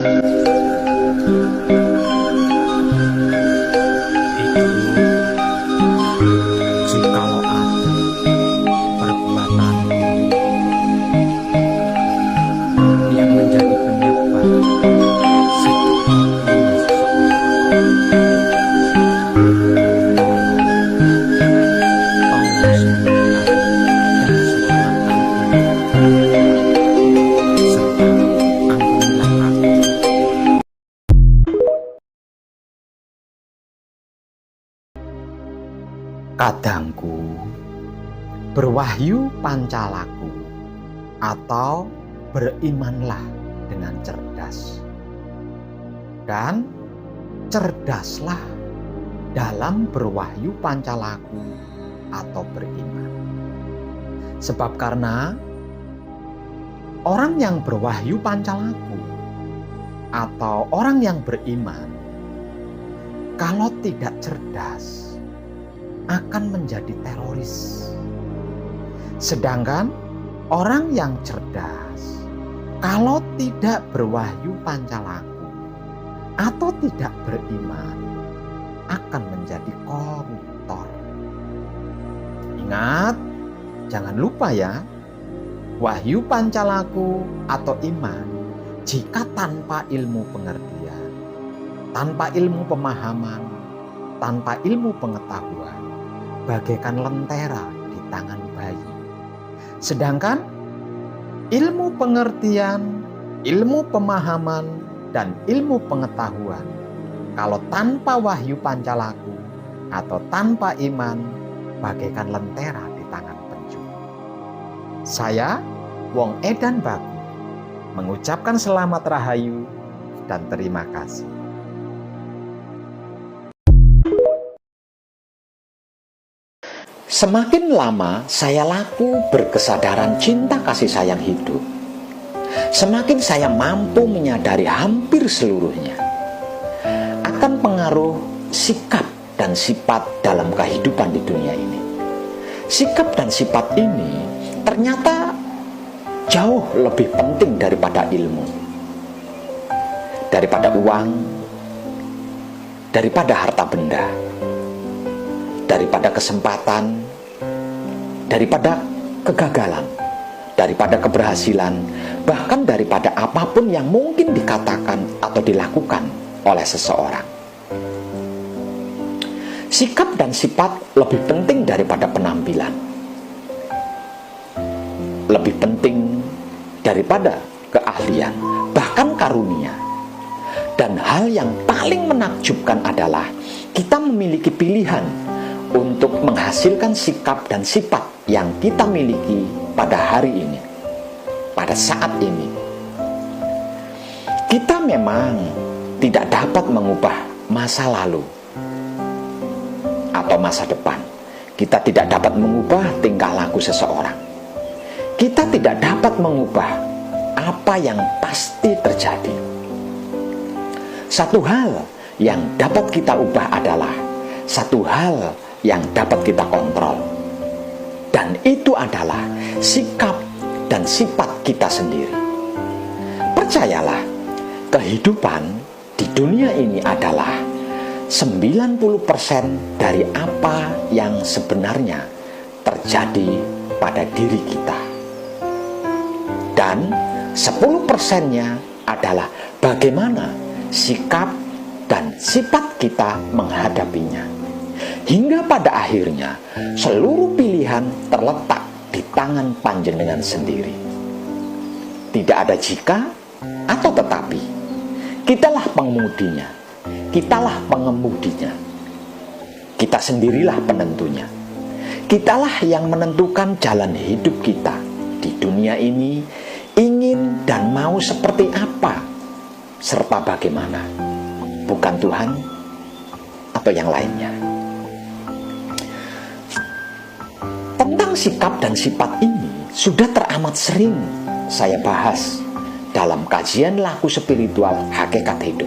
Jikalau ada perbuatan yang menjadi penyebab sikap kadangku berwahyu pancalaku, atau berimanlah dengan cerdas, dan cerdaslah dalam berwahyu pancalaku atau beriman. Sebab karena orang yang berwahyu pancalaku atau orang yang beriman, kalau tidak cerdas akan menjadi teroris. Sedangkan orang yang cerdas, kalau tidak berwahyu pancalaku atau tidak beriman, akan menjadi koruptor. Ingat, jangan lupa ya, wahyu pancalaku atau iman, jika tanpa ilmu pengertian, tanpa ilmu pemahaman, tanpa ilmu pengetahuan, bagaikan lentera di tangan bayi. Sedangkan ilmu pengertian, ilmu pemahaman, dan ilmu pengetahuan, kalau tanpa wahyu pancalaku atau tanpa iman, bagaikan lentera di tangan pencuri. Saya, Wong Edan Bagu, mengucapkan selamat rahayu dan terima kasih. Semakin lama saya laku berkesadaran cinta kasih sayang hidup, semakin saya mampu menyadari hampir seluruhnya akan pengaruh sikap dan sifat dalam kehidupan di dunia ini. Sikap dan sifat ini ternyata jauh lebih penting daripada ilmu, daripada uang, daripada harta benda, daripada kesempatan, daripada kegagalan, daripada keberhasilan, bahkan daripada apapun yang mungkin dikatakan atau dilakukan oleh seseorang. Sikap dan sifat lebih penting daripada penampilan, lebih penting daripada keahlian, bahkan karunia. Dan hal yang paling menakjubkan adalah kita memiliki pilihan untuk menghasilkan sikap dan sifat yang kita miliki pada hari ini, pada saat ini. Kita memang tidak dapat mengubah masa lalu atau masa depan. Kita tidak dapat mengubah tingkah laku seseorang. Kita tidak dapat mengubah apa yang pasti terjadi. Satu hal yang dapat kita ubah adalah satu hal yang dapat kita kontrol, dan itu adalah sikap dan sifat kita sendiri. Percayalah, kehidupan di dunia ini adalah 90% dari apa yang sebenarnya terjadi pada diri kita, dan 10%-nya adalah bagaimana sikap dan sifat kita menghadapinya. Hingga pada akhirnya seluruh pilihan terletak di tangan panjenengan sendiri. Tidak ada jika atau tetapi. Kitalah pengemudinya, kitalah pengemudinya. Kita sendirilah penentunya. Kitalah yang menentukan jalan hidup kita di dunia ini, ingin dan mau seperti apa serta bagaimana. Bukan Tuhan atau yang lainnya. Tentang sikap dan sifat ini sudah teramat sering saya bahas dalam kajian laku spiritual hakikat hidup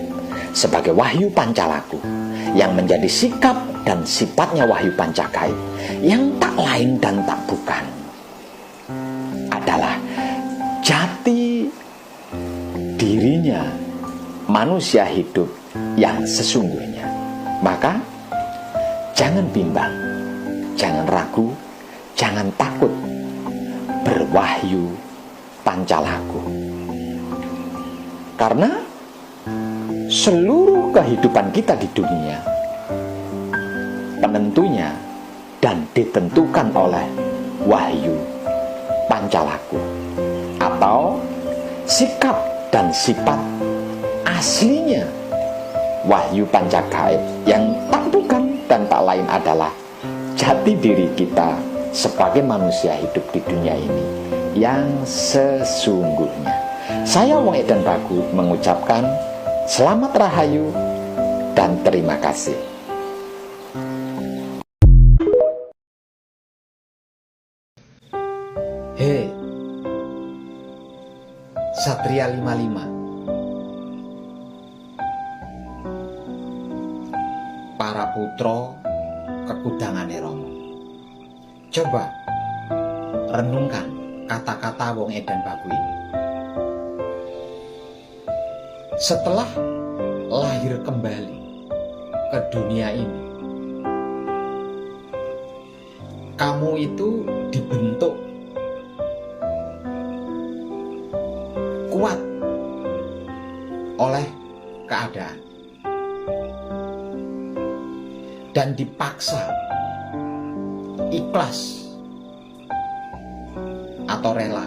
sebagai wahyu pancalaku, yang menjadi sikap dan sifatnya wahyu pancagaib, yang tak lain dan tak bukan adalah jati dirinya manusia hidup yang sesungguhnya. Maka jangan bimbang, jangan ragu, jangan takut berwahyu Pancalaku. Karena seluruh kehidupan kita di dunia penentunya dan ditentukan oleh wahyu Pancalaku, atau sikap dan sifat aslinya wahyu Pancagaib, yang tak bukan dan tak lain adalah jati diri kita sebagai manusia hidup di dunia ini yang sesungguhnya. Saya Wong Edan Bagu mengucapkan selamat rahayu dan terima kasih. Hei, Satria 55, para putra kekudangane Rama. Coba renungkan kata-kata Wong Edan Bagu ini. Setelah lahir kembali ke dunia ini, kamu itu dibentuk kuat oleh keadaan dan dipaksa ikhlas atau rela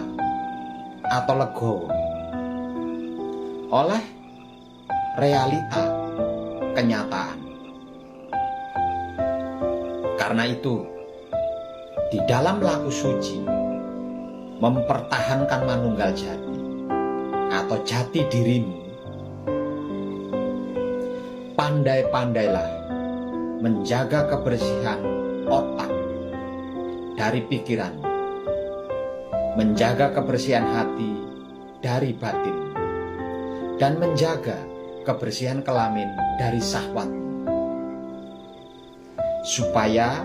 atau legowo oleh realita kenyataan. Karena itu, di dalam laku suci mempertahankan manunggal jati atau jati dirimu, pandai-pandailah menjaga kebersihan otak dari pikiran, menjaga kebersihan hati dari batin, dan menjaga kebersihan kelamin dari syahwat, supaya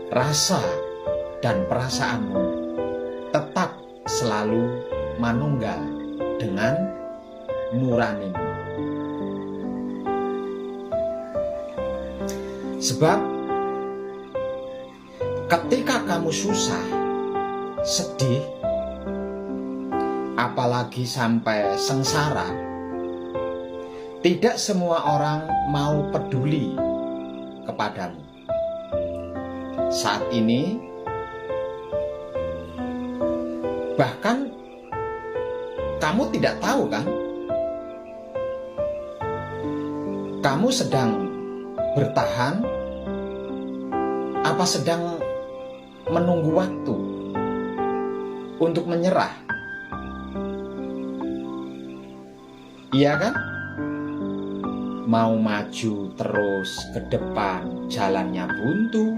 rasa dan perasaanmu tetap selalu manunggal dengan nuranimu. Sebab ketika kamu susah, sedih, apalagi sampai sengsara, tidak semua orang mau peduli kepadamu. Saat ini, bahkan kamu tidak tahu kan, kamu sedang bertahan apa sedang menunggu waktu untuk menyerah. Iya kan? Mau maju terus ke depan jalannya buntu,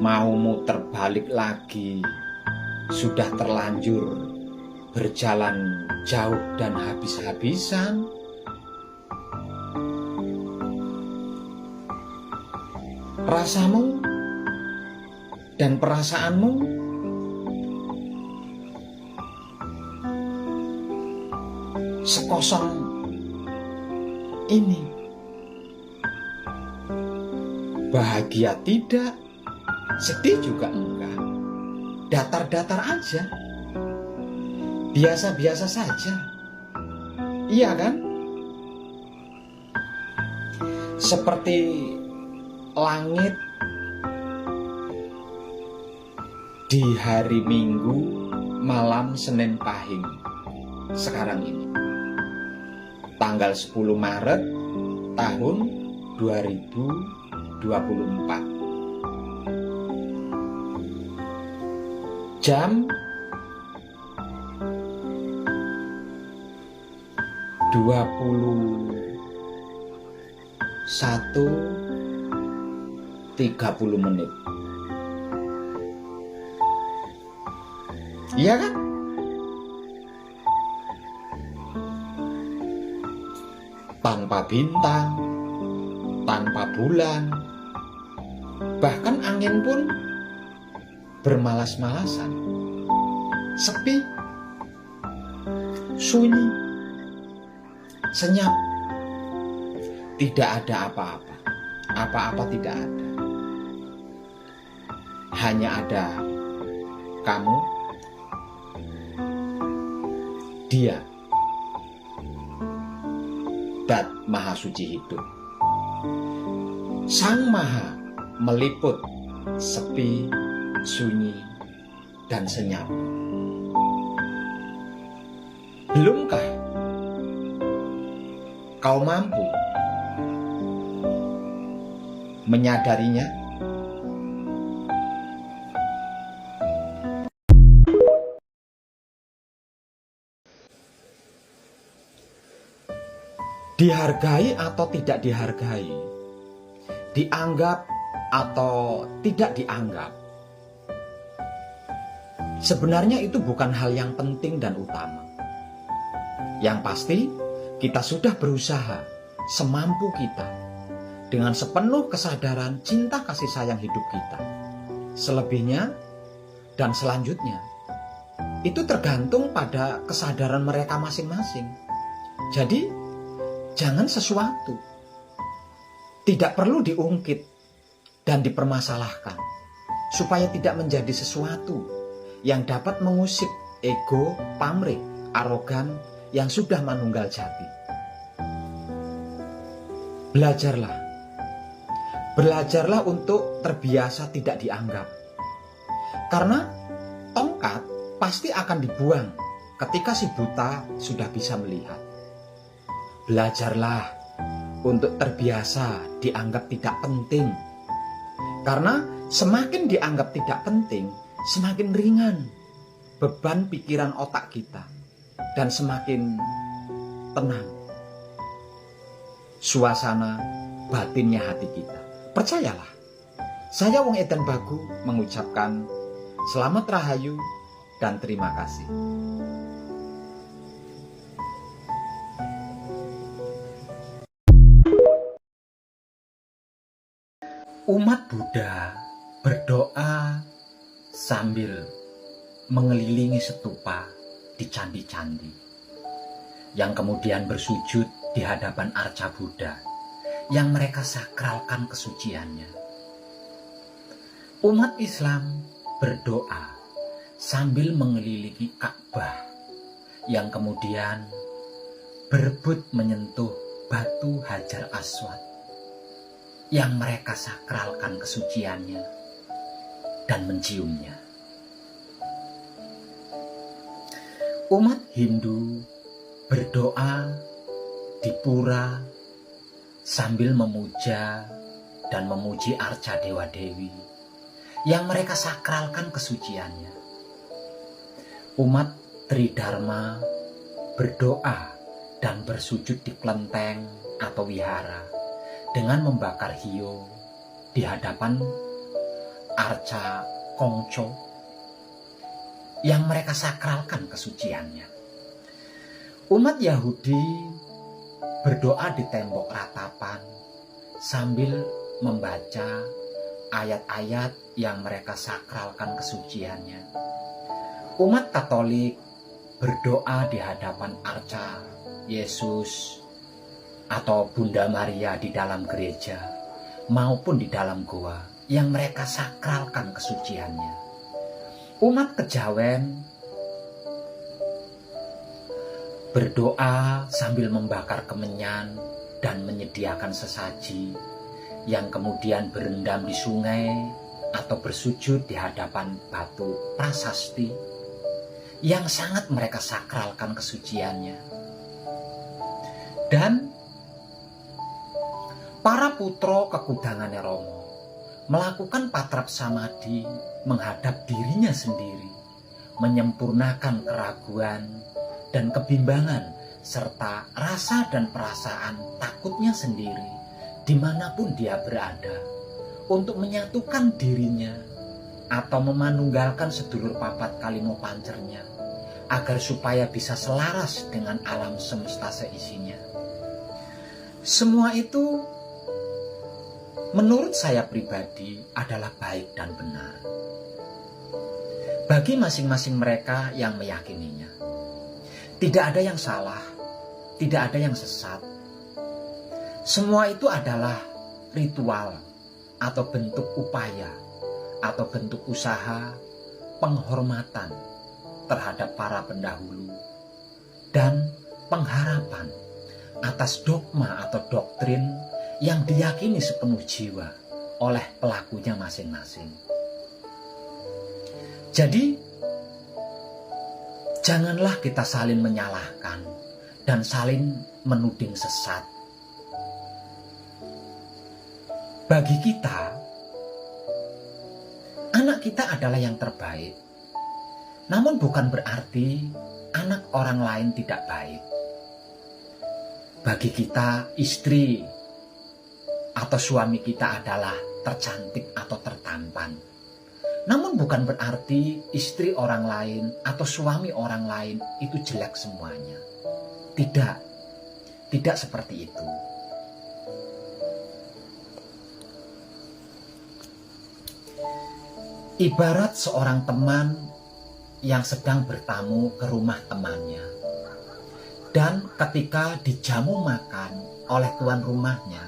mau muter balik lagi sudah terlanjur berjalan jauh dan habis-habisan. Rasamu dan perasaanmu sekosong ini. Bahagia tidak, sedih juga enggak, datar-datar aja, biasa-biasa saja. Iya kan? Seperti langit di hari Minggu malam Senin Pahing sekarang ini, tanggal 10 Maret tahun 2024, jam 21:30. Iya kan? Tanpa bintang, tanpa bulan, bahkan angin pun bermalas-malasan, sepi, sunyi, senyap. Tidak ada apa-apa. Apa-apa tidak ada. Hanya ada kamu, dia, Dat Maha Suci hidup. Sang Maha meliput sepi, sunyi, dan senyap. Belumkah kau mampu menyadarinya? Dihargai atau tidak dihargai, dianggap atau tidak dianggap, sebenarnya itu bukan hal yang penting dan utama. Yang pasti, kita sudah berusaha semampu kita dengan sepenuh kesadaran cinta kasih sayang hidup kita. Selebihnya dan selanjutnya, itu tergantung pada kesadaran mereka masing-masing. Jadi, jangan sesuatu tidak perlu diungkit dan dipermasalahkan, supaya tidak menjadi sesuatu yang dapat mengusik ego, pamrih, arogan yang sudah manunggal jati. Belajarlah untuk terbiasa tidak dianggap. Karena tongkat pasti akan dibuang ketika si buta sudah bisa melihat. Belajarlah untuk terbiasa dianggap tidak penting. Karena semakin dianggap tidak penting, semakin ringan beban pikiran otak kita dan semakin tenang suasana batinnya hati kita. Percayalah, saya Wong Edan Bagu mengucapkan selamat rahayu dan terima kasih. Umat Buddha berdoa sambil mengelilingi stupa di candi-candi, yang kemudian bersujud di hadapan arca Buddha yang mereka sakralkan kesuciannya. Umat Islam berdoa sambil mengelilingi Ka'bah yang kemudian berebut menyentuh batu Hajar Aswad yang mereka sakralkan kesuciannya dan menciumnya. Umat Hindu berdoa di pura sambil memuja dan memuji arca dewa-dewi yang mereka sakralkan kesuciannya. Umat Tridharma berdoa dan bersujud di kelenteng atau wihara dengan membakar hiyo di hadapan arca Kongco yang mereka sakralkan kesuciannya. Umat Yahudi berdoa di tembok ratapan sambil membaca ayat-ayat yang mereka sakralkan kesuciannya. Umat Katolik berdoa di hadapan arca Yesus atau Bunda Maria di dalam gereja maupun di dalam goa yang mereka sakralkan kesuciannya. Umat Kejawen berdoa sambil membakar kemenyan dan menyediakan sesaji yang kemudian berendam di sungai atau bersujud di hadapan batu prasasti yang sangat mereka sakralkan kesuciannya. Dan para putra kekudangannya Romo melakukan patrap samadhi menghadap dirinya sendiri, menyempurnakan keraguan dan kebimbangan serta rasa dan perasaan takutnya sendiri dimanapun dia berada, untuk menyatukan dirinya atau memanunggalkan sedulur papat kalimo pancernya agar supaya bisa selaras dengan alam semesta seisinya. Semua itu menurut saya pribadi adalah baik dan benar bagi masing-masing mereka yang meyakininya. Tidak ada yang salah tidak ada yang sesat. Semua itu adalah ritual atau bentuk upaya atau bentuk usaha penghormatan terhadap para pendahulu dan pengharapan atas dogma atau doktrin yang diyakini sepenuh jiwa oleh pelakunya masing-masing. Jadi, janganlah kita saling menyalahkan dan saling menuding sesat. Bagi kita, anak kita adalah yang terbaik. Namun bukan berarti anak orang lain tidak baik. Bagi kita, istri atau suami kita adalah tercantik atau tertampan. Namun bukan berarti istri orang lain atau suami orang lain itu jelek semuanya. Tidak, tidak seperti itu. Ibarat seorang teman yang sedang bertamu ke rumah temannya. Dan ketika dijamu makan oleh tuan rumahnya,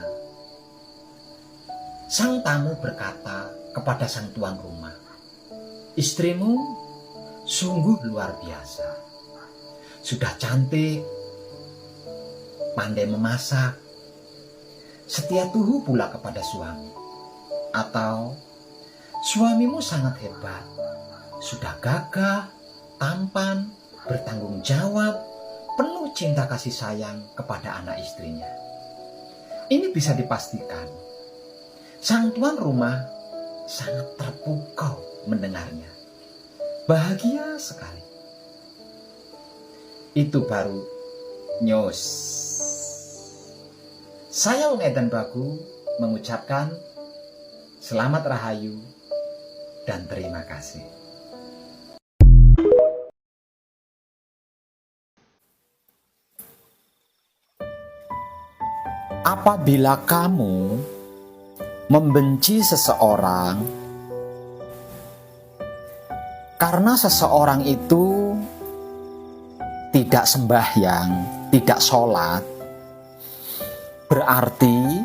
sang tamu berkata kepada sang tuan rumah, "Istrimu sungguh luar biasa. Sudah cantik, pandai memasak, setia tuhu pula kepada suami." Atau, "Suamimu sangat hebat, sudah gagah, tampan, bertanggung jawab, penuh cinta kasih sayang kepada anak istrinya." Ini bisa dipastikan, sang tuan rumah sangat terpukau mendengarnya. Bahagia sekali. Itu baru nyos. Saya Wong Edan Bagu mengucapkan selamat rahayu dan terima kasih. Apabila kamu membenci seseorang karena seseorang itu tidak sembahyang, tidak sholat, berarti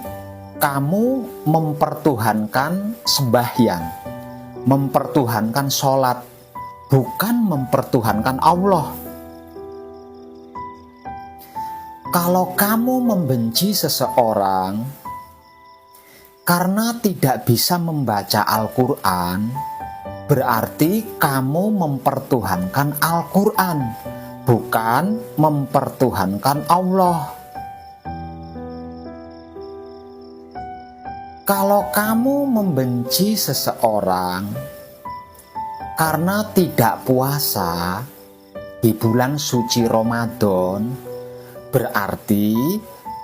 kamu mempertuhankan sembahyang, mempertuhankan sholat, bukan mempertuhankan Allah. Kalau kamu membenci seseorang karena tidak bisa membaca Al-Quran, berarti kamu mempertuhankan Al-Quran, bukan mempertuhankan Allah. Kalau kamu membenci seseorang karena tidak puasa di bulan suci Ramadan, berarti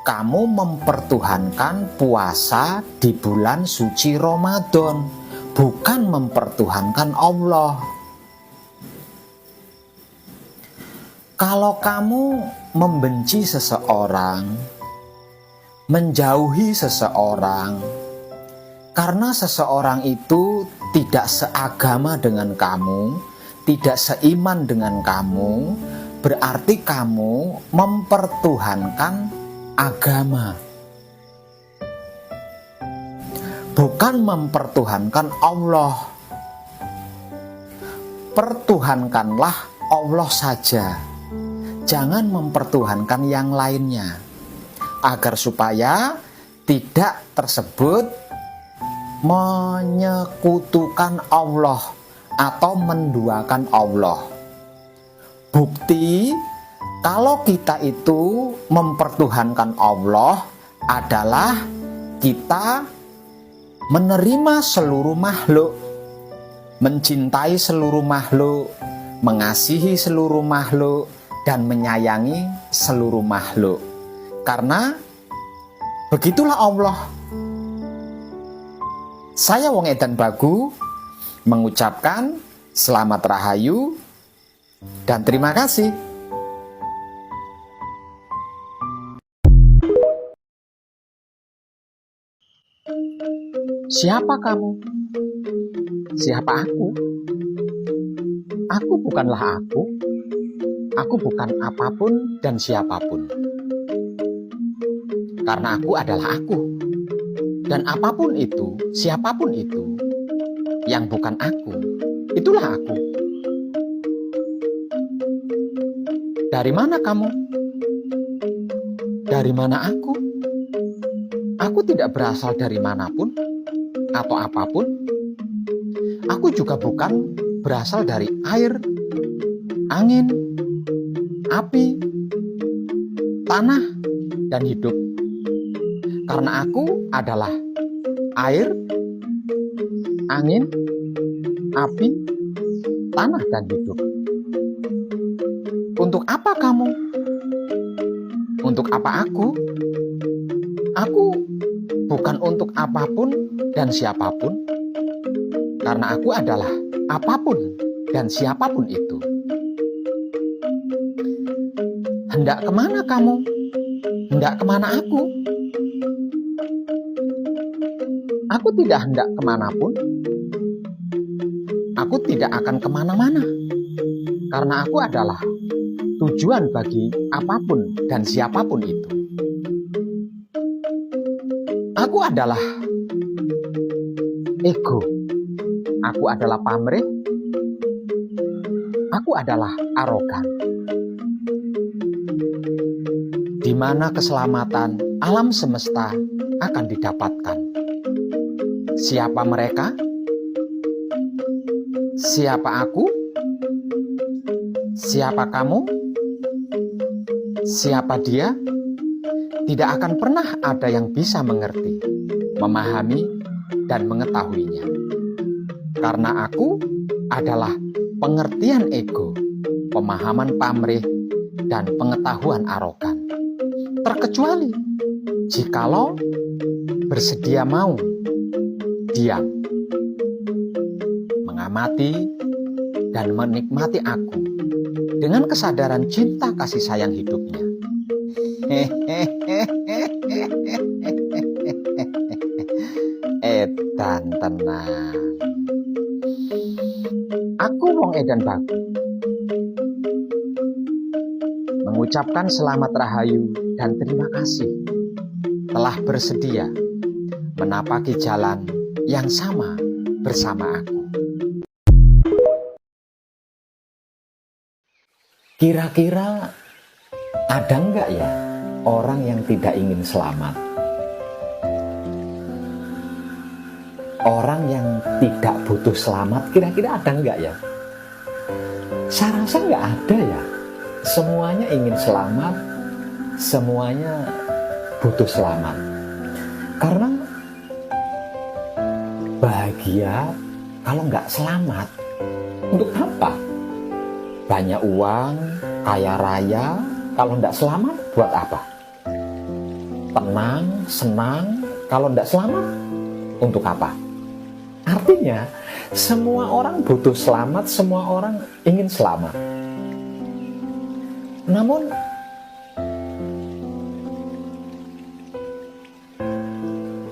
kamu mempertuhankan puasa di bulan suci Ramadan, bukan mempertuhankan Allah. Kalau kamu membenci seseorang, menjauhi seseorang, karena seseorang itu tidak seagama dengan kamu, tidak seiman dengan kamu, berarti kamu mempertuhankan agama, bukan mempertuhankan Allah. Pertuhankanlah Allah saja, jangan mempertuhankan yang lainnya, agar supaya tidak tersebut menyekutukan Allah atau menduakan Allah. Bukti kalau kita itu mempertuhankan Allah adalah kita menerima seluruh makhluk, mencintai seluruh makhluk, mengasihi seluruh makhluk, dan menyayangi seluruh makhluk. Karena begitulah Allah. Saya Wong Edan Bagu mengucapkan selamat rahayu dan terima kasih. Siapa kamu? Siapa aku? Aku bukanlah aku. Aku bukan apapun dan siapapun. Karena aku adalah aku. Dan apapun itu, siapapun itu, yang bukan aku, itulah aku. Dari mana kamu? Dari mana aku? Aku tidak berasal dari manapun atau apapun. Aku juga bukan berasal dari air, angin, api, tanah, dan hidup. Karena aku adalah air, angin, api, tanah, dan hidup. Untuk apa kamu? Untuk apa aku? Aku bukan untuk apapun dan siapapun, karena aku adalah apapun dan siapapun itu. Hendak kemana kamu? Hendak kemana aku? Aku tidak hendak kemanapun. Aku tidak akan kemana-mana, karena aku adalah tujuan bagi apapun dan siapapun itu. Aku adalah ego. Aku adalah pamrih. Aku adalah arogan. Di mana keselamatan alam semesta akan didapatkan? Siapa mereka? Siapa aku? Siapa kamu? Siapa dia? Tidak akan pernah ada yang bisa mengerti, memahami, dan mengetahuinya. Karena aku adalah pengertian ego, pemahaman pamrih, dan pengetahuan arogan. Terkecuali jikalau bersedia mau diam, mengamati, dan menikmati aku dengan kesadaran cinta kasih sayang hidupnya. Edan tenang. Aku wong edan baku, mengucapkan selamat rahayu dan terima kasih telah bersedia menapaki jalan yang sama bersama aku. Kira-kira ada nggak ya orang yang tidak ingin selamat? Orang yang tidak butuh selamat, kira-kira ada nggak ya? Saya rasa nggak ada ya. Semuanya ingin selamat, semuanya butuh selamat. Karena bahagia kalau nggak selamat, untuk apa? Banyak uang, kaya raya, kalau nggak selamat buat apa? Tenang, senang, kalau nggak selamat untuk apa? Artinya, semua orang butuh selamat, semua orang ingin selamat. Namun,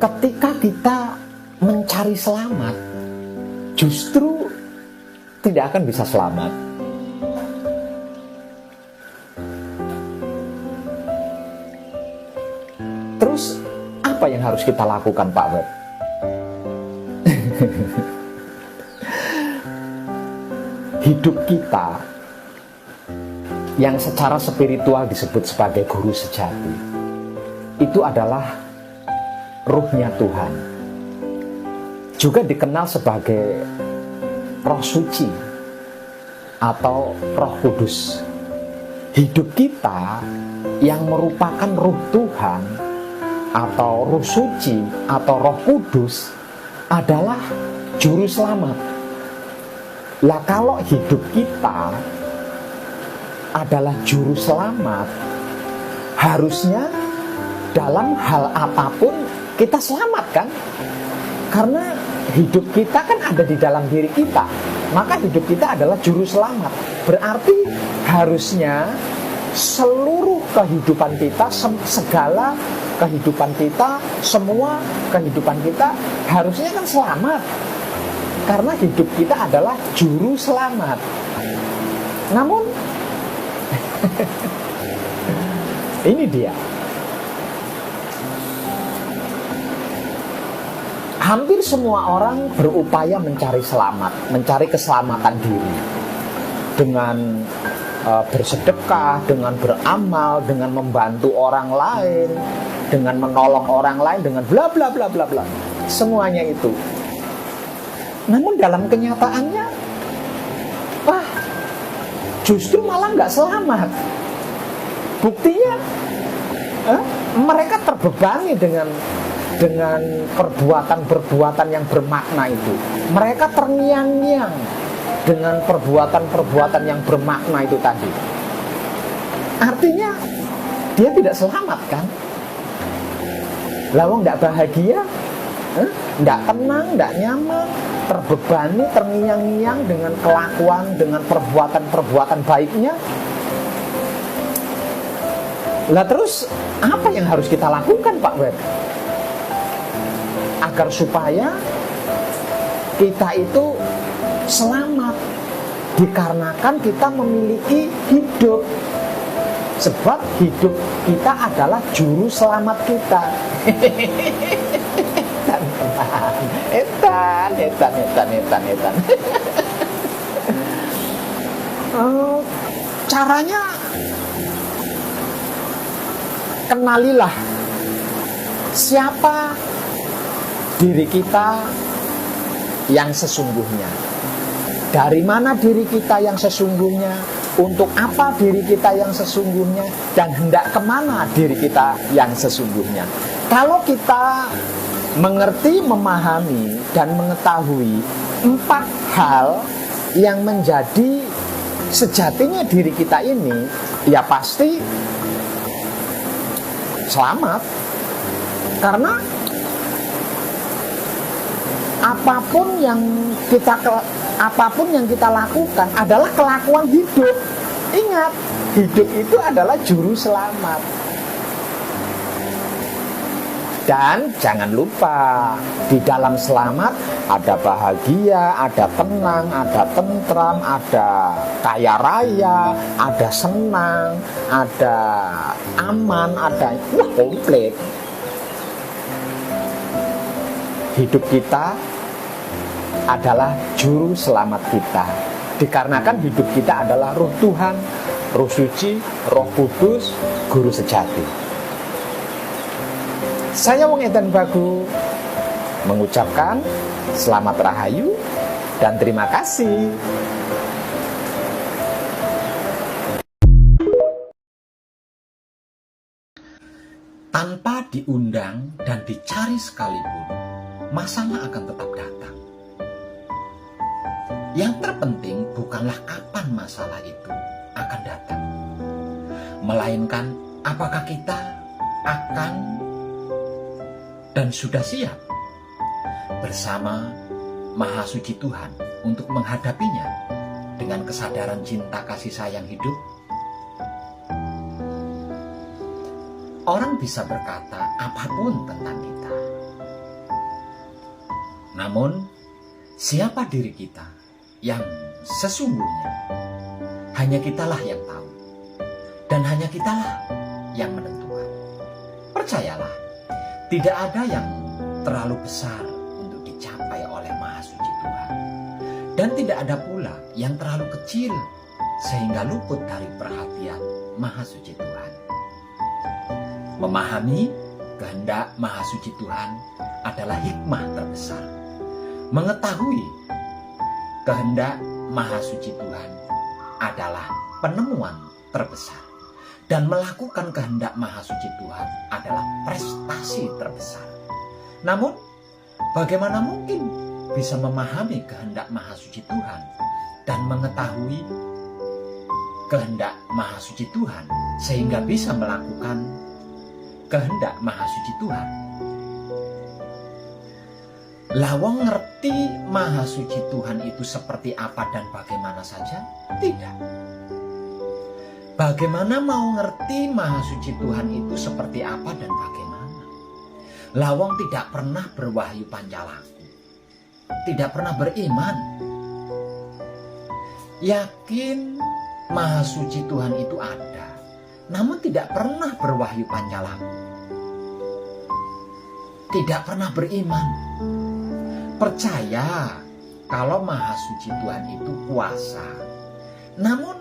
ketika kita mencari selamat, justru tidak akan bisa selamat. Terus, apa yang harus kita lakukan, Pak Web? Hidup kita yang secara spiritual disebut sebagai guru sejati itu adalah ruhnya Tuhan, juga dikenal sebagai roh suci atau roh kudus. Hidup kita yang merupakan ruh Tuhan atau ruh suci atau roh kudus adalah juru selamat. Lah kalau hidup kita adalah juru selamat, harusnya dalam hal apapun kita selamat kan? Karena hidup kita kan ada di dalam diri kita, maka hidup kita adalah juru selamat. Berarti harusnya seluruh kehidupan kita, segala kehidupan kita, semua kehidupan kita harusnya kan selamat. Karena hidup kita adalah juru selamat. Namun Ini dia. Hampir semua orang berupaya mencari selamat, mencari keselamatan diri dengan bersedekah, dengan beramal, dengan membantu orang lain, dengan menolong orang lain, dengan bla bla bla bla bla. Semuanya itu. Namun dalam kenyataannya, wah, justru malah nggak selamat. Buktinya, mereka terbebani dengan perbuatan-perbuatan yang bermakna itu. Mereka terngiang-ngiang dengan perbuatan-perbuatan yang bermakna itu tadi. Artinya dia tidak selamat kan? Lawang tidak bahagia, tidak tenang, tidak nyaman, terbebani, terngiang-ngiang dengan kelakuan, dengan perbuatan-perbuatan baiknya. Lah terus apa yang harus kita lakukan, Pak Web? Agar supaya kita itu selamat, dikarenakan kita memiliki hidup. Sebab hidup kita adalah juru selamat kita. Etan. Caranya, kenalilah siapa diri kita yang sesungguhnya. Dari mana diri kita yang sesungguhnya, untuk apa diri kita yang sesungguhnya, dan hendak kemana diri kita yang sesungguhnya. Kalau kita mengerti, memahami, dan mengetahui 4 hal yang menjadi sejatinya diri kita ini, ya pasti selamat. Karena apapun yang kita lakukan adalah kelakuan hidup. Ingat, hidup itu adalah juru selamat. Dan jangan lupa, di dalam selamat ada bahagia, ada tenang, ada tentram, ada kaya raya, ada senang, ada aman, ada komplit. Hidup kita adalah juru selamat kita. Dikarenakan hidup kita adalah roh Tuhan, roh suci, roh kudus, guru sejati. Saya Wong Edan Bagu mengucapkan selamat rahayu dan terima kasih. Tanpa diundang dan dicari sekalipun, masalah akan tetap datang. Yang terpenting bukanlah kapan masalah itu akan datang, melainkan apakah kita akan dan sudah siap bersama Maha Suci Tuhan untuk menghadapinya dengan kesadaran cinta kasih sayang hidup. Orang bisa berkata apapun tentang kita, namun siapa diri kita yang sesungguhnya hanya kitalah yang tahu, dan hanya kitalah yang menentukan. Percayalah, tidak ada yang terlalu besar untuk dicapai oleh Maha Suci Tuhan, dan tidak ada pula yang terlalu kecil sehingga luput dari perhatian Maha Suci Tuhan. Memahami kehendak Maha Suci Tuhan adalah hikmah terbesar. Mengetahui kehendak Maha Suci Tuhan adalah penemuan terbesar. Dan melakukan kehendak Maha Suci Tuhan adalah prestasi terbesar. Namun, bagaimana mungkin bisa memahami kehendak Maha Suci Tuhan dan mengetahui kehendak Maha Suci Tuhan sehingga bisa melakukan kehendak Maha Suci Tuhan? Lawang ngerti Maha Suci Tuhan itu seperti apa dan bagaimana saja? Tidak. Bagaimana mau ngerti Maha Suci Tuhan itu seperti apa dan bagaimana? Lawang tidak pernah berwahyu pancalaku, tidak pernah beriman, yakin Maha Suci Tuhan itu ada, namun tidak pernah berwahyu pancalaku. Tidak pernah beriman. Percaya kalau Maha Suci Tuhan itu kuasa, namun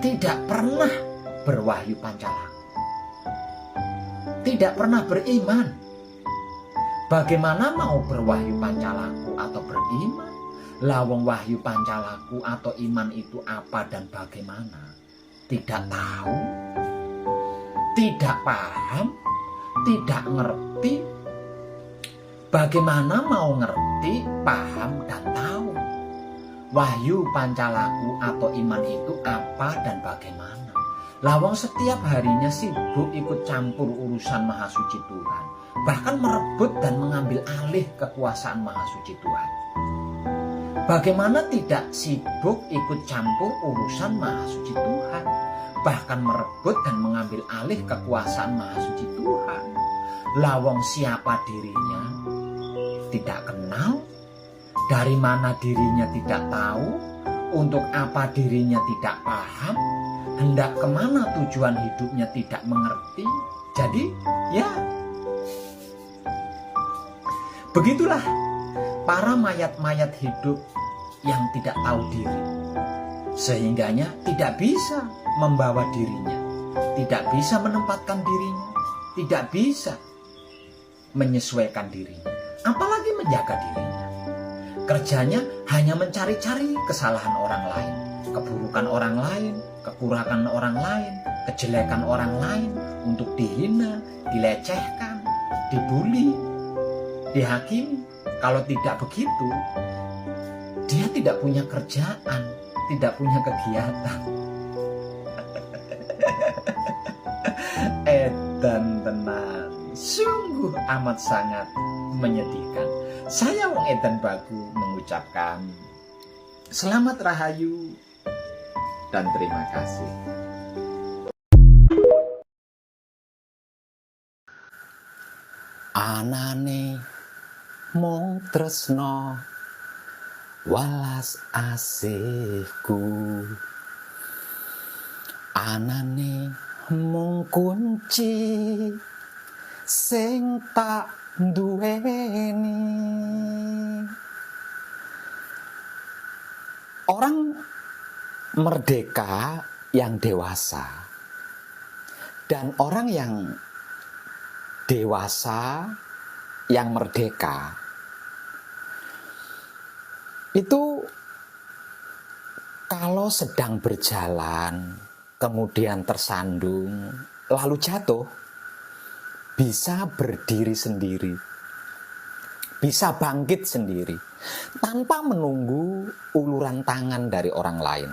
tidak pernah berwahyu pancalaku. Tidak pernah beriman. Bagaimana mau berwahyu pancalaku atau beriman? Lawang wahyu pancalaku atau iman itu apa dan bagaimana? Tidak tahu, tidak paham, tidak ngerti. Bagaimana mau ngerti, paham, dan tahu wahyu pancalaku atau iman itu apa dan bagaimana? Lawang setiap harinya sibuk ikut campur urusan Maha Suci Tuhan, bahkan merebut dan mengambil alih kekuasaan Maha Suci Tuhan. Bagaimana tidak sibuk ikut campur urusan Maha Suci Tuhan, bahkan merebut dan mengambil alih kekuasaan Maha Suci Tuhan? Lawang siapa dirinya tidak kenal, dari mana dirinya tidak tahu, untuk apa dirinya tidak paham, hendak kemana tujuan hidupnya tidak mengerti. Jadi ya begitulah para mayat-mayat hidup yang tidak tahu diri, sehingganya tidak bisa membawa dirinya, tidak bisa menempatkan dirinya, tidak bisa menyesuaikan dirinya, apalagi menjaga dirinya. Kerjanya hanya mencari-cari kesalahan orang lain, keburukan orang lain, kekurangan orang lain, kejelekan orang lain untuk dihina, dilecehkan, dibully, dihakimi. Kalau tidak begitu, dia tidak punya kerjaan, tidak punya kegiatan. Edan tenan, sungguh amat sangat menyedihkan. Saya Wong Edan Bagu mengucapkan selamat rahayu dan terima kasih. Anane mung tresno walas asihku, anane mung kunci sing tak duweni. Orang merdeka yang dewasa dan orang yang dewasa yang merdeka itu kalau sedang berjalan kemudian tersandung lalu jatuh, bisa berdiri sendiri, bisa bangkit sendiri tanpa menunggu uluran tangan dari orang lain.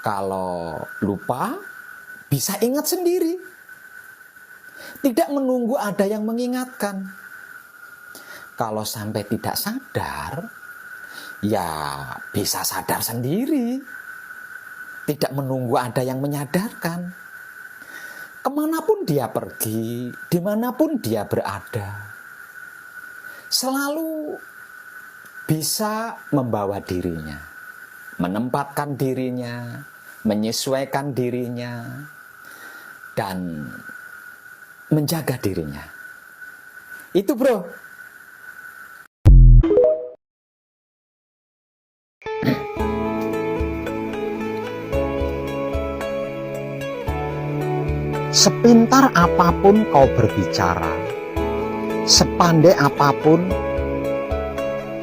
Kalau lupa, bisa ingat sendiri, tidak menunggu ada yang mengingatkan. Kalau sampai tidak sadar, ya bisa sadar sendiri, tidak menunggu ada yang menyadarkan. Kemanapun dia pergi, dimanapun dia berada, selalu bisa membawa dirinya, menempatkan dirinya, menyesuaikan dirinya, dan menjaga dirinya. Itu bro. Sepintar apapun kau berbicara, sepandai apapun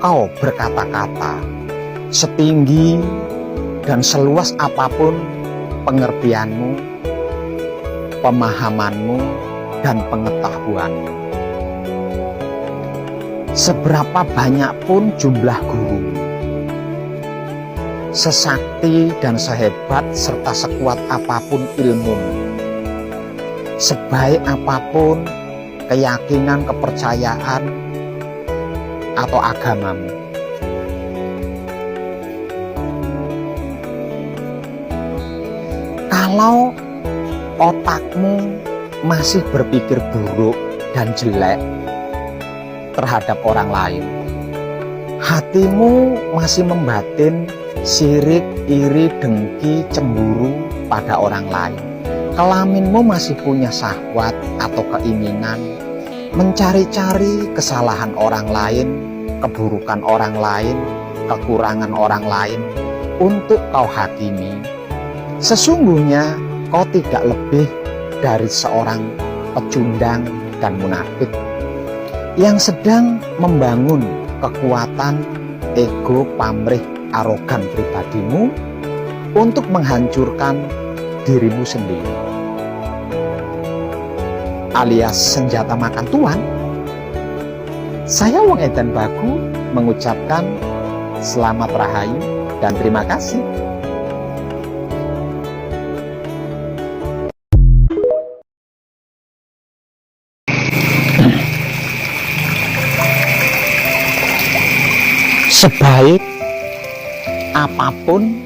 kau berkata-kata, setinggi dan seluas apapun pengertianmu, pemahamanmu, dan pengetahuanmu, seberapa banyak pun jumlah guru, sesakti dan sehebat serta sekuat apapun ilmumu, sebaik apapun keyakinan, kepercayaan, atau agamamu, kalau otakmu masih berpikir buruk dan jelek terhadap orang lain, hatimu masih membatin sirik, iri, dengki, cemburu pada orang lain. Kelaminmu masih punya syahwat atau keinginan mencari-cari kesalahan orang lain, keburukan orang lain, kekurangan orang lain untuk kau hakimi. Sesungguhnya kau tidak lebih dari seorang pecundang dan munafik yang sedang membangun kekuatan ego, pamrih, arogan pribadimu untuk menghancurkan dirimu sendiri, alias senjata makan tuan. Saya Wong Edan Bagu mengucapkan selamat rahayu dan terima kasih. Sebaik apapun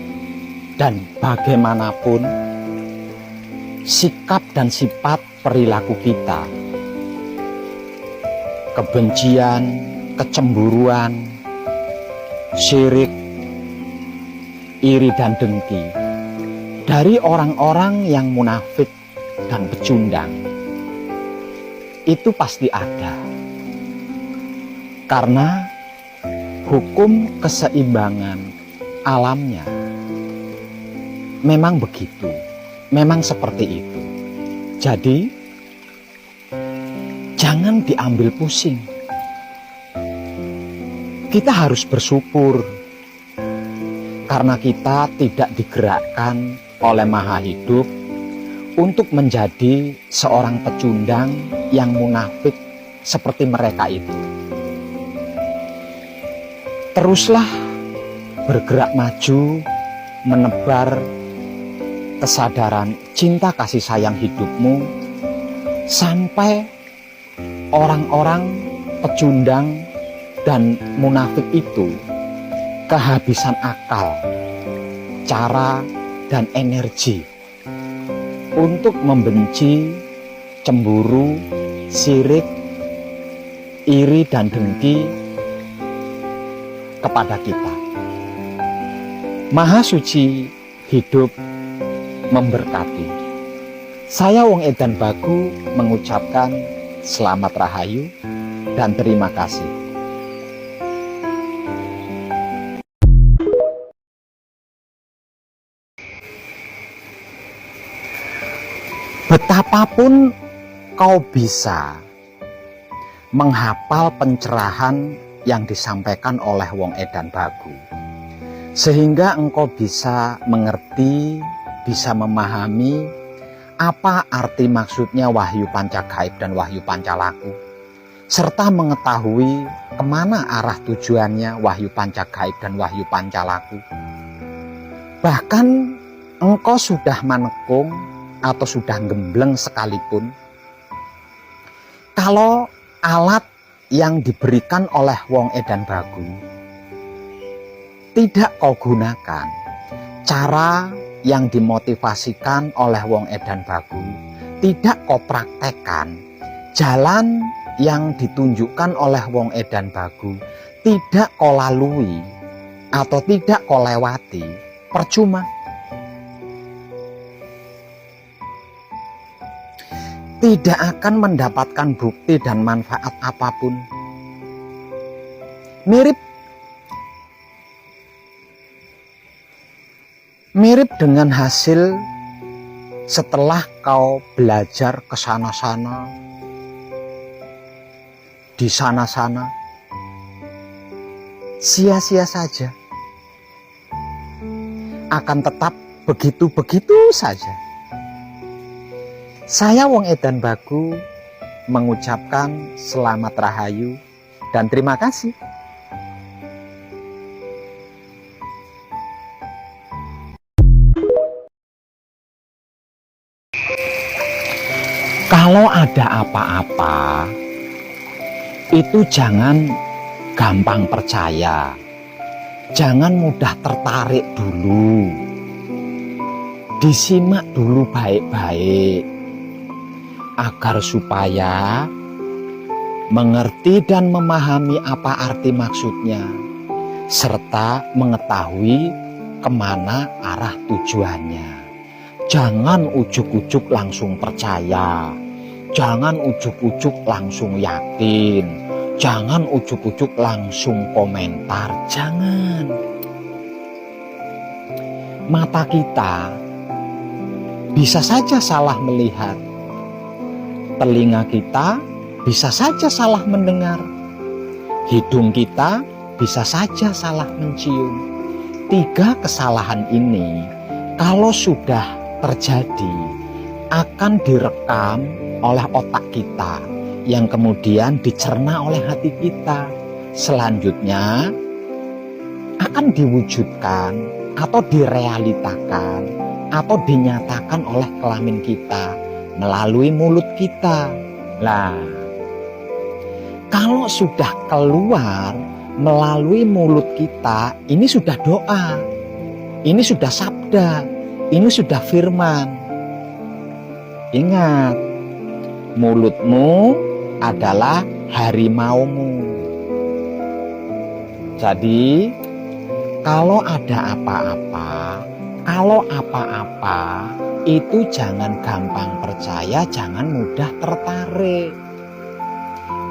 dan bagaimanapun sikap dan sifat perilaku kita, kebencian, kecemburuan, syirik, iri dan dengki dari orang-orang yang munafik dan pecundang itu pasti ada, karena hukum keseimbangan alamnya memang begitu, memang seperti itu. Jadi jangan diambil pusing. Kita harus bersyukur karena kita tidak digerakkan oleh Maha Hidup untuk menjadi seorang pecundang yang munafik seperti mereka itu. Teruslah bergerak maju, menebar kesadaran cinta kasih sayang hidupmu sampai orang-orang pecundang dan munafik itu kehabisan akal, cara, dan energi untuk membenci, cemburu, sirik, iri, dan dengki kepada kita. Maha Suci hidup memberkati. Saya Wong Edan Bagu mengucapkan selamat rahayu dan terima kasih. Betapapun kau bisa menghafal pencerahan yang disampaikan oleh Wong Edan Bagu, sehingga engkau bisa mengerti, bisa memahami apa arti maksudnya Wahyu Pancagaib dan Wahyu Pancalaku, serta mengetahui kemana arah tujuannya Wahyu Pancagaib dan Wahyu Pancalaku. Bahkan engkau sudah manekung atau sudah gembleng sekalipun, kalau alat yang diberikan oleh Wong Edan Bagu tidak kau gunakan, cara yang dimotivasikan oleh Wong Edan Bagu tidak kau praktekkan, jalan yang ditunjukkan oleh Wong Edan Bagu tidak kau lalui atau tidak kau lewati, percuma. Tidak akan mendapatkan bukti dan manfaat apapun. Mirip dengan hasil setelah kau belajar ke sana-sana, di sana-sana, sia-sia saja. Akan tetap begitu-begitu saja. Saya Wong Edan Bagu mengucapkan selamat rahayu dan terima kasih. Kalau ada apa-apa, itu jangan gampang percaya, jangan mudah tertarik dulu, disimak dulu baik-baik, agar supaya mengerti dan memahami apa arti maksudnya, serta mengetahui kemana arah tujuannya. Jangan ujuk-ujuk langsung percaya, jangan ujuk-ujuk langsung yakin, jangan ujuk-ujuk langsung komentar, jangan. Mata kita bisa saja salah melihat, telinga kita bisa saja salah mendengar, hidung kita bisa saja salah mencium. 3 kesalahan ini kalau sudah terjadi akan direkam oleh otak kita yang kemudian dicerna oleh hati kita. Selanjutnya akan diwujudkan atau direalitakan atau dinyatakan oleh kelamin kita melalui mulut kita. Nah, kalau sudah keluar melalui mulut kita, ini sudah doa, ini sudah sabda, ini sudah firman. Ingat, mulutmu adalah harimaumu. Jadi, kalau ada apa-apa, itu jangan gampang percaya, jangan mudah tertarik.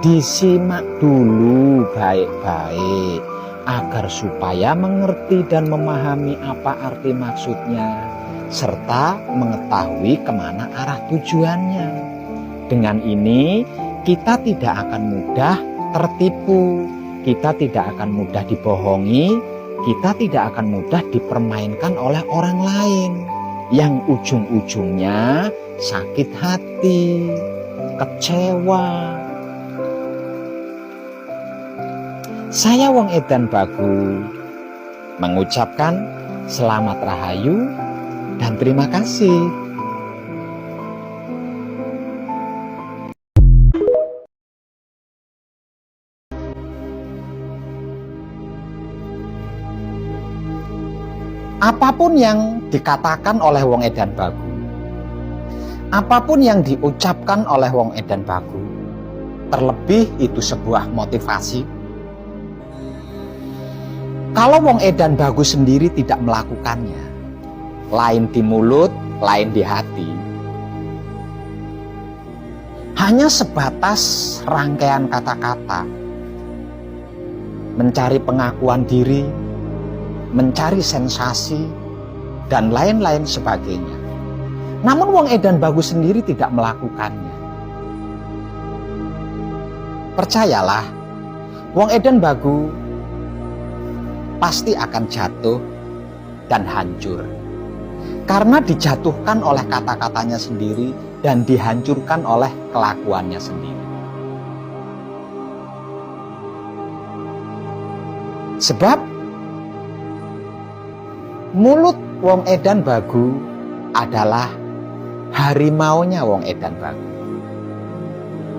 Disimak dulu baik-baik agar supaya mengerti dan memahami apa arti maksudnya serta mengetahui kemana arah tujuannya. Dengan ini kita tidak akan mudah tertipu, kita tidak akan mudah dibohongi, kita tidak akan mudah dipermainkan oleh orang lain yang ujung-ujungnya sakit hati, kecewa. Saya Wong Edan Bagu mengucapkan selamat rahayu dan terima kasih. Apapun yang dikatakan oleh Wong Edan Bagu, apapun yang diucapkan oleh Wong Edan Bagu, terlebih itu sebuah motivasi. Kalau Wong Edan Bagu sendiri tidak melakukannya, lain di mulut, lain di hati, hanya sebatas rangkaian kata-kata, mencari pengakuan diri, mencari sensasi, dan lain-lain sebagainya. Namun Wong Edan Bagu sendiri tidak melakukannya. Percayalah, Wong Edan Bagu pasti akan jatuh dan hancur. Karena dijatuhkan oleh kata-katanya sendiri dan dihancurkan oleh kelakuannya sendiri. Sebab mulut Wong Edan Bagu adalah harimaunya Wong Edan Bagu.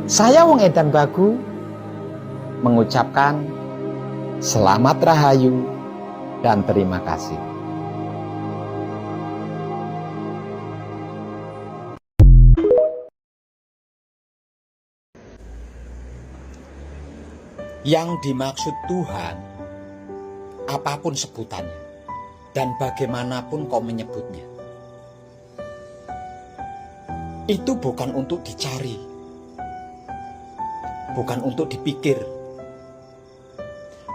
Saya Wong Edan Bagu mengucapkan selamat rahayu dan terima kasih. Yang dimaksud Tuhan, apapun sebutannya, dan bagaimanapun kau menyebutnya, itu bukan untuk dicari, bukan untuk dipikir,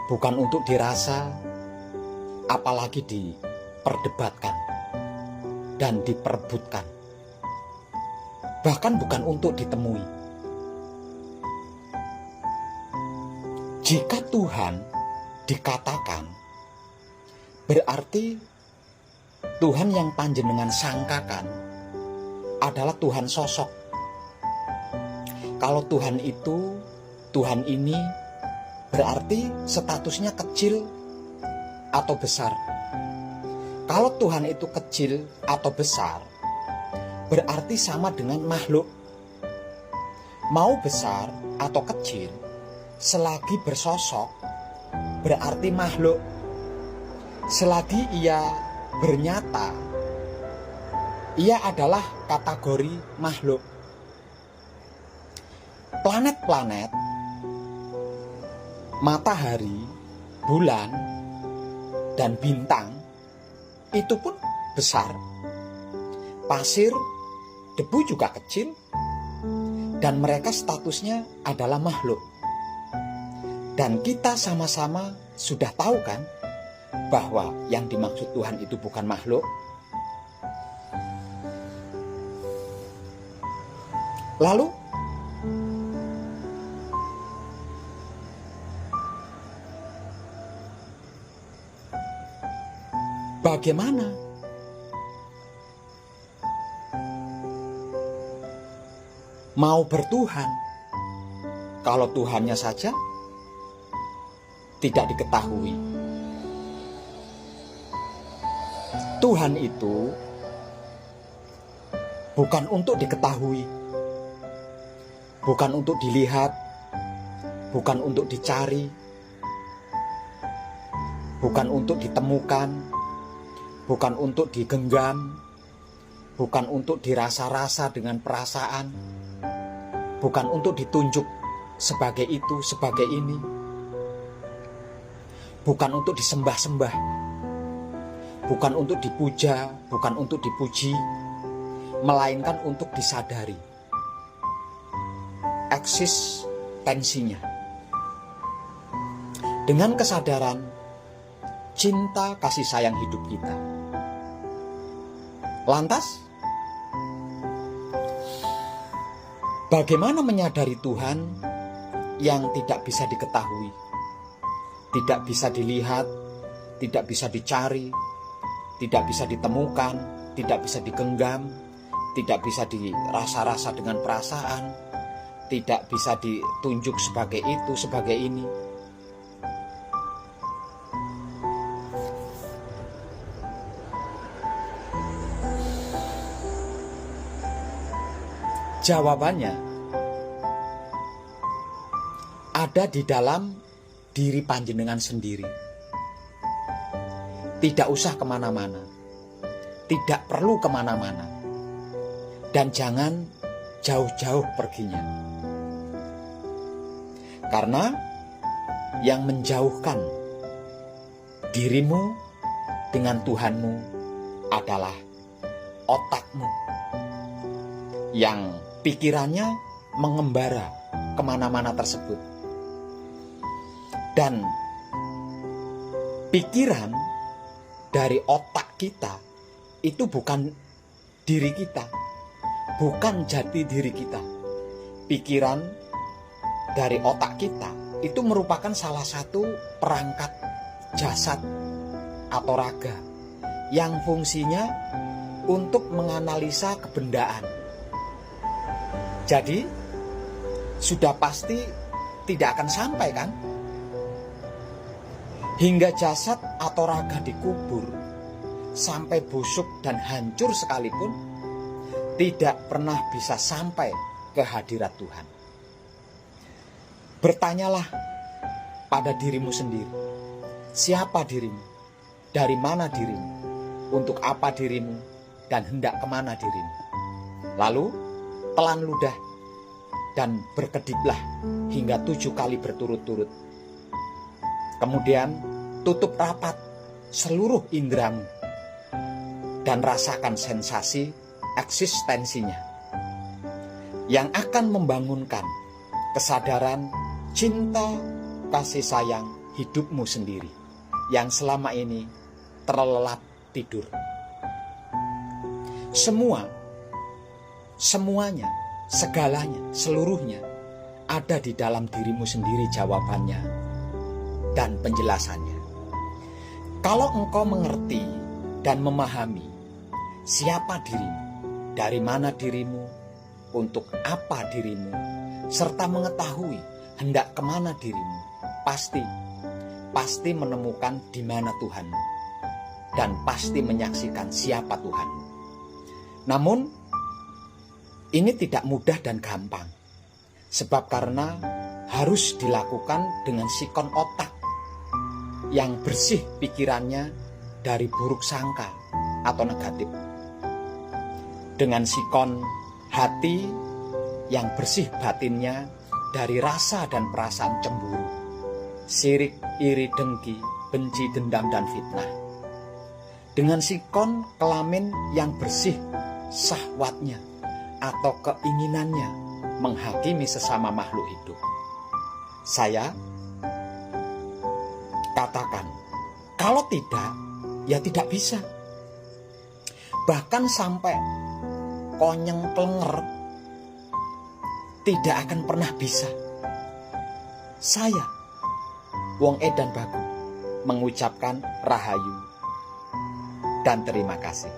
bukan untuk dirasa, apalagi diperdebatkan dan diperebutkan. Bahkan bukan untuk ditemui. Jika Tuhan dikatakan, berarti Tuhan yang panjenengan sangkakan adalah Tuhan sosok. Kalau Tuhan itu, Tuhan ini, berarti statusnya kecil atau besar. Kalau Tuhan itu kecil atau besar, berarti sama dengan makhluk. Mau besar atau kecil, selagi bersosok, berarti makhluk. Selagi ia bernyata, ia adalah kategori makhluk. Planet-planet, matahari, bulan, dan bintang itu pun besar. Pasir, debu juga kecil, dan mereka statusnya adalah makhluk. Dan kita sama-sama sudah tahu kan bahwa yang dimaksud Tuhan itu bukan makhluk. Lalu bagaimana mau bertuhan kalau Tuhannya saja tidak diketahui? Tuhan itu bukan untuk diketahui, bukan untuk dilihat, bukan untuk dicari, bukan untuk ditemukan, bukan untuk digenggam, bukan untuk dirasa-rasa dengan perasaan, bukan untuk ditunjuk sebagai itu, sebagai ini, bukan untuk disembah-sembah, bukan untuk dipuja, bukan untuk dipuji, melainkan untuk disadari eksistensinya. Dengan kesadaran cinta kasih sayang hidup kita. Lantas, bagaimana menyadari Tuhan yang tidak bisa diketahui, tidak bisa dilihat, tidak bisa dicari, tidak bisa ditemukan, tidak bisa digenggam, tidak bisa dirasa-rasa dengan perasaan, tidak bisa ditunjuk sebagai itu, sebagai ini? Jawabannya ada di dalam diri panjenengan sendiri. Tidak usah kemana-mana, tidak perlu kemana-mana, dan jangan jauh-jauh perginya. Karena yang menjauhkan dirimu dengan Tuhanmu adalah otakmu, yang pikirannya mengembara kemana-mana tersebut. Dan pikiran dari otak kita itu bukan diri kita, bukan jati diri kita. Pikiran dari otak kita itu merupakan salah satu perangkat jasad atau raga yang fungsinya untuk menganalisa kebendaan. Jadi sudah pasti tidak akan sampai kan? Hingga jasad atau raga dikubur sampai busuk dan hancur sekalipun, tidak pernah bisa sampai ke hadirat Tuhan. Bertanyalah pada dirimu sendiri, siapa dirimu? Dari mana dirimu? Untuk apa dirimu? Dan hendak kemana dirimu? Lalu telan ludah dan berkediplah hingga 7 kali berturut-turut. Kemudian tutup rapat seluruh indramu dan rasakan sensasi eksistensinya yang akan membangunkan kesadaran cinta kasih sayang hidupmu sendiri yang selama ini terlelap tidur. Semuanya, segalanya, seluruhnya ada di dalam dirimu sendiri jawabannya dan penjelasannya. Kalau engkau mengerti dan memahami siapa dirimu, dari mana dirimu, untuk apa dirimu, serta mengetahui hendak kemana dirimu, pasti menemukan di mana Tuhanmu, dan pasti menyaksikan siapa Tuhanmu. Namun ini tidak mudah dan gampang, sebab karena harus dilakukan dengan sikon otak yang bersih pikirannya dari buruk sangka atau negatif, dengan sikon hati yang bersih batinnya dari rasa dan perasaan cemburu, sirik, iri, dengki, benci, dendam, dan fitnah. dengan sikon kelamin yang bersih syahwatnya atau keinginannya menghakimi sesama makhluk hidup. Saya katakan, kalau tidak, ya tidak bisa. Bahkan sampai konyeng klenger tidak akan pernah bisa. Saya, Wong Edan Bagu, mengucapkan rahayu dan terima kasih.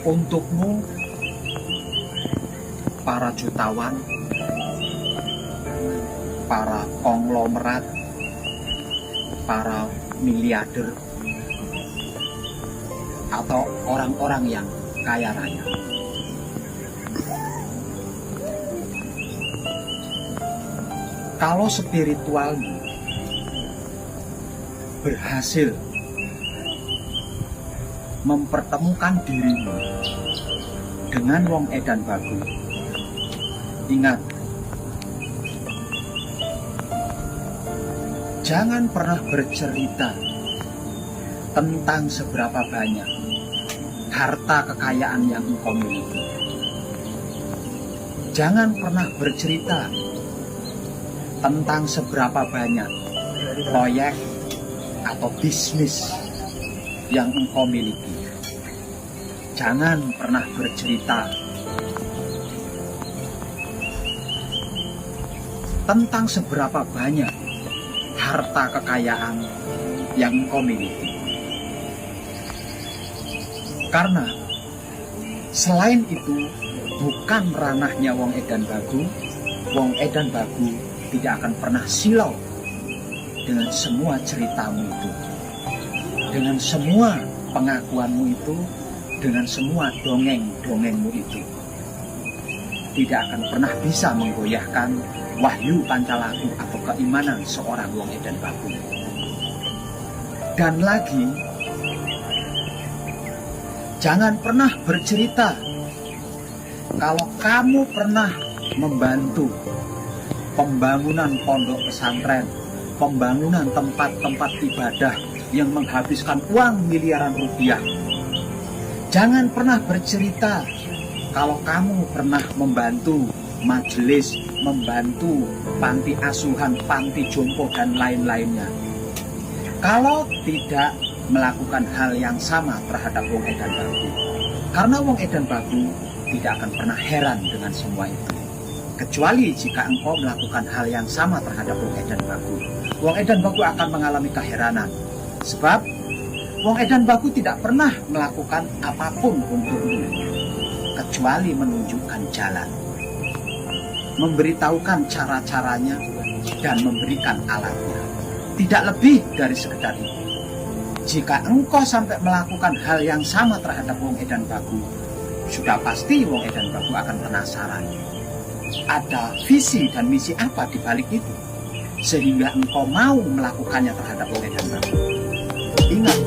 Untukmu, para jutawan, para konglomerat, para miliarder, atau orang-orang yang kaya raya. Kalau spiritualmu berhasil mempertemukan dirimu dengan Wong Edan Bagu, ingat, jangan pernah bercerita tentang seberapa banyak harta kekayaan yang engkau miliki. Jangan pernah bercerita tentang seberapa banyak proyek atau bisnis yang engkau miliki. Jangan pernah bercerita tentang seberapa banyak harta kekayaan yang engkau miliki. Karena selain itu bukan ranahnya Wong Edan Bagu. Wong Edan Bagu tidak akan pernah silau dengan semua ceritamu itu, dengan semua pengakuanmu itu, dengan semua dongeng-dongengmu itu. Tidak akan pernah bisa menggoyahkan wahyu pancalaku atau keimanan seorang Wong Edan Bagu. Dan lagi, jangan pernah bercerita kalau kamu pernah membantu pembangunan pondok pesantren, pembangunan tempat-tempat ibadah yang menghabiskan uang miliaran rupiah. Jangan pernah bercerita kalau kamu pernah membantu majelis, membantu panti asuhan, panti jompo, dan lain-lainnya. Kalau tidak melakukan hal yang sama terhadap Wong Edan Bagu, karena Wong Edan Bagu tidak akan pernah heran dengan semua itu. Kecuali jika engkau melakukan hal yang sama terhadap Wong Edan Bagu, Wong Edan Bagu akan mengalami keheranan. Sebab Wong Edan Bagu tidak pernah melakukan apapun untukmu, kecuali menunjukkan jalan, memberitahukan cara-caranya, dan memberikan alatnya. Tidak lebih dari sekedar itu. Jika engkau sampai melakukan hal yang sama terhadap Wong Edan Bagu, sudah pasti Wong Edan Bagu akan penasaran. Ada visi dan misi apa di balik itu, sehingga engkau mau melakukannya terhadap Wong Edan Bagu. Ingat,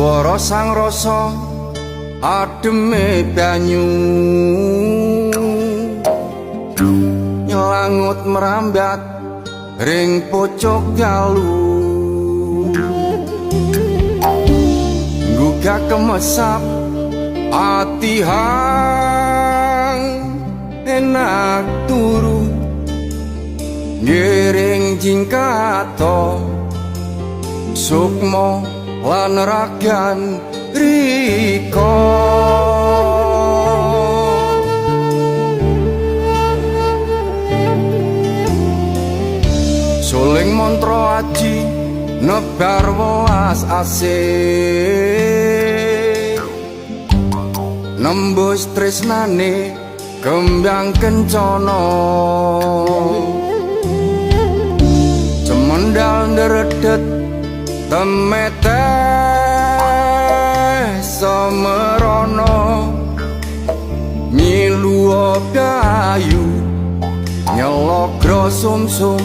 Swara sang rasa ademe banyu nyelangut merambat ring pocok dalu gugah kemesap ati hang enak turu ngiring jingkato sukmo lan ragan riko sing mantra aji nebar welas asih nembus tresnane kembang kencana cemendal nderedet temeteh semerono milu dayu nyelogro sumsum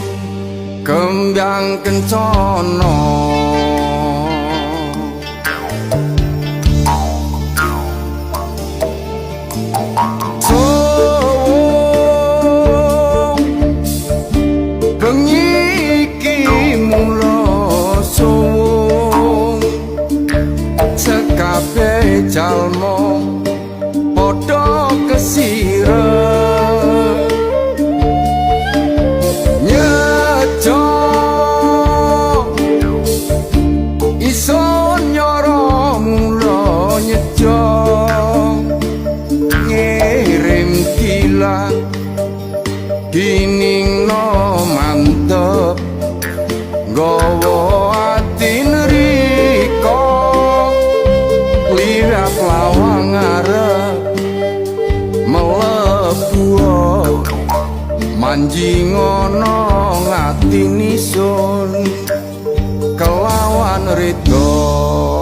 kembang kencana jalmo padha kesire nyejo iso nyoro mula nyejo ngirim gila diningno mantep nggawa ati nriko liwat lawang arep mlebu manjing ana ngati nisun kelawan ridho